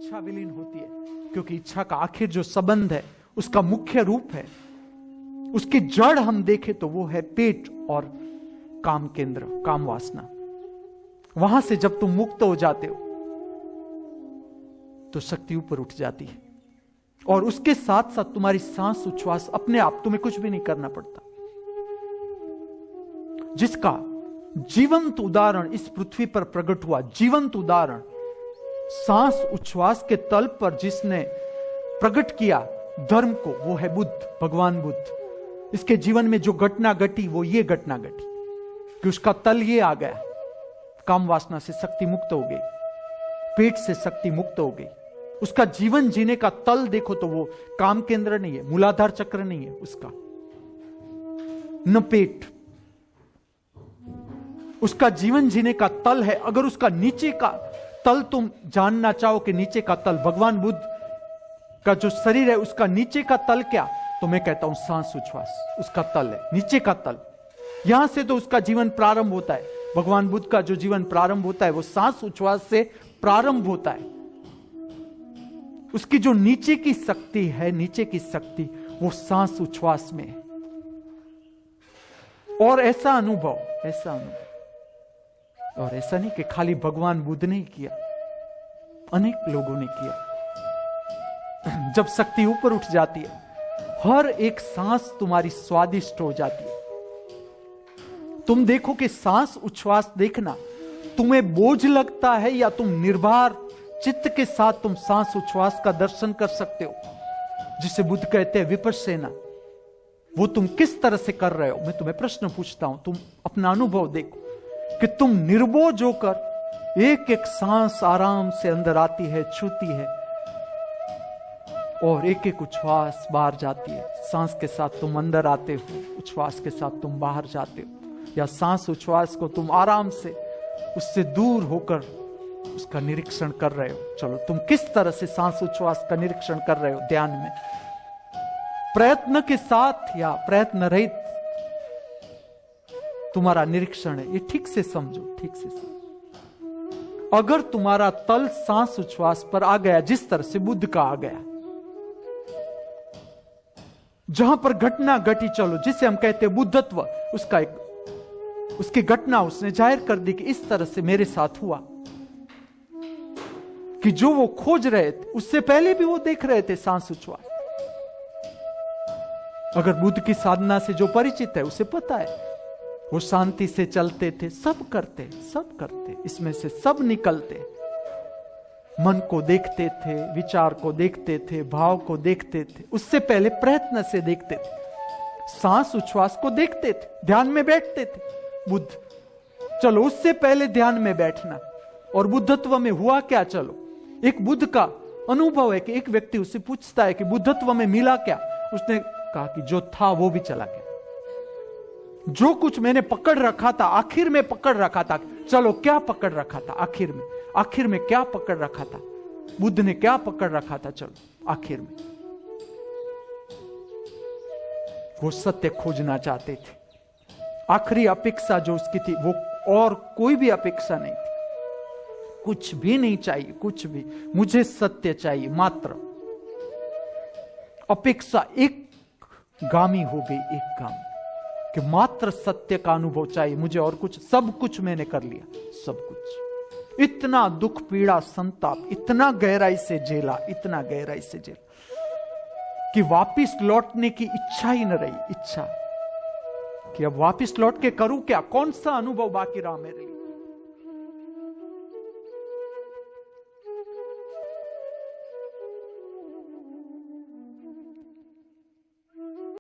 इच्छा विलीन होती है, क्योंकि इच्छा का आखिर जो संबंध है, उसका मुख्य रूप है, उसकी जड़ हम देखें तो वो है पेट और काम केंद्र, काम वासना। वहां से जब तुम मुक्त हो जाते हो तो शक्ति ऊपर उठ जाती है, और उसके साथ साथ तुम्हारी सांस उच्छ्वास अपने आप, तुम्हें कुछ भी नहीं करना पड़ता। जिसका जीवंत उदाहरण इस पृथ्वी पर प्रकट हुआ, जीवंत उदाहरण सांस उच्छ्वास के तल पर जिसने प्रकट किया धर्म को, वो है बुद्ध, भगवान बुद्ध। इसके जीवन में जो घटना घटी वो ये घटना घटी कि उसका तल ये आ गया, काम वासना से शक्ति मुक्त हो गई, पेट से शक्ति मुक्त हो गई। उसका जीवन जीने का तल देखो तो वो काम केंद्र नहीं है, मूलाधार चक्र नहीं है उसका, न पेट। उसका जीवन जीने का तल है, अगर उसका नीचे का तल तुम जानना चाहो कि नीचे का तल, भगवान बुद्ध का जो शरीर है उसका नीचे का तल क्या, तो मैं कहता हूं सांस उच्छ्वास उसका तल है, नीचे का तल। यहां से तो उसका जीवन प्रारंभ होता है। भगवान बुद्ध का जो जीवन प्रारंभ होता है वो सांस उच्छ्वास से प्रारंभ होता है। उसकी जो नीचे की शक्ति है, नीचे की शक्ति वो सांस उच्छ्वास में है। और ऐसा अनुभव, और ऐसा नहीं कि खाली भगवान बुद्ध ने किया, अनेक लोगों ने किया। जब शक्ति ऊपर उठ जाती है, हर एक सांस तुम्हारी स्वादिष्ट हो जाती है। तुम देखो कि सांस उच्छ्वास देखना तुम्हें बोझ लगता है या तुम निर्भर चित्त के साथ तुम सांस उच्छ्वास का दर्शन कर सकते हो, जिसे बुद्ध कहते हैं विपश्यना। वो तुम किस तरह से कर रहे हो? मैं तुम्हें प्रश्न पूछता हूं, तुम अपना अनुभव देखो कि तुम निर्बोझ होकर एक एक सांस आराम से अंदर आती है, छूती है, और एक एक उच्छ्वास बाहर जाती है। सांस के साथ तुम अंदर आते हो, उच्छ्वास के साथ तुम बाहर जाते हो, या सांस उच्छ्वास को तुम आराम से उससे दूर होकर उसका निरीक्षण कर रहे हो। चलो, तुम किस तरह से सांस उच्छ्वास का निरीक्षण कर रहे हो ध्यान में, प्रयत्न के साथ या प्रयत्न रहित तुम्हारा निरीक्षण है, ये ठीक से समझो, ठीक से समझो। अगर तुम्हारा तल सांस उच्छ्वास पर आ गया, जिस तरह से बुद्ध का आ गया, जहां पर घटना घटी, चलो जिसे हम कहते हैं बुद्धत्व, उसका एक उसकी घटना उसने जाहिर कर दी कि इस तरह से मेरे साथ हुआ, कि जो वो खोज रहे थे उससे पहले भी वो देख रहे थे सांस उच्छ्वास। अगर बुद्ध की साधना से जो परिचित है उसे पता है, वो शांति से चलते थे, सब करते, इसमें से सब निकलते, मन को देखते थे, विचार को देखते थे, भाव को देखते थे, उससे पहले प्रयत्न से देखते थे, सांस उच्छ्वास को देखते थे, ध्यान में बैठते थे बुद्ध। चलो, उससे पहले ध्यान में बैठना और बुद्धत्व में हुआ क्या? चलो, एक बुद्ध का अनुभव है कि एक व्यक्ति उससे पूछता है कि बुद्धत्व में मिला क्या? उसने कहा कि जो था वो भी चला गया, जो कुछ मैंने पकड़ रखा था, आखिर में पकड़ रखा था। चलो, क्या पकड़ रखा था आखिर में क्या पकड़ रखा था? बुद्ध ने क्या पकड़ रखा था? चलो, आखिर में वो सत्य खोजना चाहते थे। आखिरी अपेक्षा जो उसकी थी वो और कोई भी अपेक्षा नहीं थी, कुछ भी नहीं चाहिए, कुछ भी, मुझे सत्य चाहिए मात्र। अपेक्षा एक गामी हो गई, एक गामी, कि मात्र सत्य का अनुभव चाहिए मुझे, और कुछ, सब कुछ मैंने कर लिया, सब कुछ। इतना दुख, पीड़ा, संताप इतना गहराई से झेला, इतना गहराई से झेला कि वापिस लौटने की इच्छा ही न रही, इच्छा कि अब वापिस लौट के करूं क्या, कौन सा अनुभव बाकी रहा मेरे लिए।